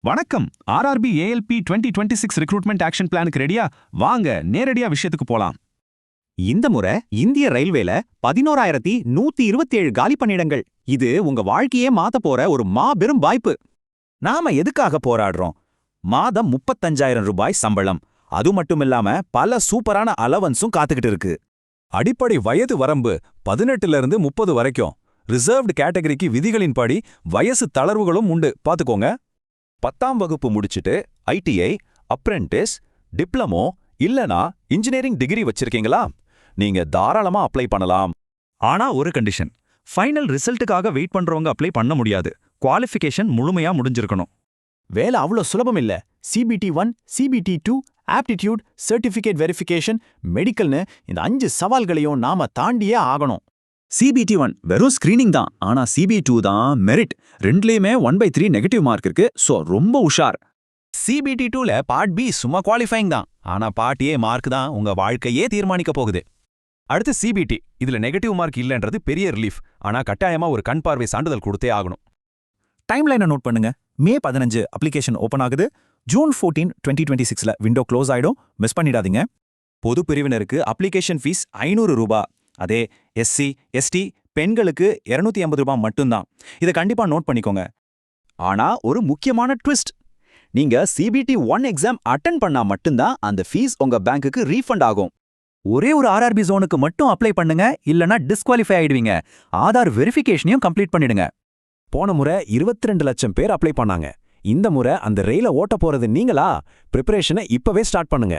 வணக்கம். RRB ALP 2026 recruitment action பிளானுக்கு ரெடியா? வாங்க நேரடியா விஷயத்துக்கு போலாம். இந்த முறை இந்திய ரயில்வேல 11,127 காலி பணியிடங்கள். இது உங்க வாழ்க்கையே மாத்த போற ஒரு மாபெரும் வாய்ப்பு. நாம எதுக்காக போராடுறோம்? மாதம் 35,000 ரூபாய் சம்பளம். அது மட்டுமில்லாம பல சூப்பரான அலவன்ஸும் காத்துக்கிட்டு இருக்கு. அடிப்படை வயது வரம்பு 18ல இருந்து 30 வரைக்கும். ரிசர்வ்டு கேட்டகரிக்கு விதிகளின்படி வயசு தளர்வுகளும் உண்டு, பாத்துக்கோங்க. 10ஆம் வகுப்பு முடிச்சிட்டு ஐடிஐ, அப்ரெண்டிஸ், டிப்ளமோ இல்லனா இன்ஜினியரிங் டிகிரி வச்சிருக்கீங்களா? நீங்க தாராளமா அப்ளை பண்ணலாம். ஆனா ஒரு கண்டிஷன், ஃபைனல் ரிசல்ட்டுக்காக வெயிட் பண்றவங்க அப்ளை பண்ண முடியாது. குவாலிஃபிகேஷன் முழுமையா முடிஞ்சிருக்கணும். வேலை அவ்வளோ சுலபம் இல்ல. CBT 1, CBT 2, aptitude, certificate verification, மெடிக்கல்னு இந்த 5 சவால்களையும் நாம தாண்டியே ஆகணும். CBT 1 வெறும் ஸ்கிரீனிங் தான். ஆனா CBT 2 தான் மெரிட். ரெண்டுலயுமே 1/3 நெகட்டிவ் மார்க் இருக்கு. சோ ரொம்ப உஷார். CBT 2ல பார்ட் பி சும்மா குவாலிஃபைங் தான். ஆனா பார்ட் ஏ மார்க் தான் உங்க வாழ்க்கையே தீர்மானிக்க போகுது. அடுத்து CBT. இதுல நெகட்டிவ் மார்க் இல்லன்றது பெரிய ரிலீஃப். ஆனா கட்டாயமா ஒரு கண் பார்வை சான்றிதழ் கொடுத்தே ஆகணும். டைம்லைனை நோட் பண்ணுங்க. மே 15 அப்ளிகேஷன் ஓபன் ஆகுது. ஜூன் 14, 2026ல விண்டோ க்ளோஸ் ஆயிடும். மிஸ் பண்ணிடாதீங்க. பொது பிரிவினருக்கு அப்ளிகேஷன் ஃபீஸ் 500 ரூபாய். அதே SC, ST பெண்களுக்கு 250 ரூபாய் மட்டும்தான். இதை கண்டிப்பா நோட் பண்ணிக்கோங்க. ஆனா ஒரு முக்கியமான ட்விஸ்ட். நீங்க CBT 1 எக்ஸாம் அட்டெண்ட் பண்ணா மட்டும்தான் அந்த ஃபீஸ் உங்க பேங்க்குக்கு ரீஃபண்ட் ஆகும். ஒரே ஒரு RRB ஜோனுக்கு மட்டும் அப்ளை பண்ணுங்க, இல்லனா டிஸ்குவாலிஃபை ஆயிடுவீங்க. ஆதார் வெரிஃபிகேஷனையும் கம்ப்ளீட் பண்ணிடுங்க. போன முறை 22 லட்சம் பேர் அப்ளை பண்ணாங்க. இந்த முறை அந்த ரயில ஓட்ட போறது நீங்களா? பிரிப்பரேஷனை இப்பவே ஸ்டார்ட் பண்ணுங்க.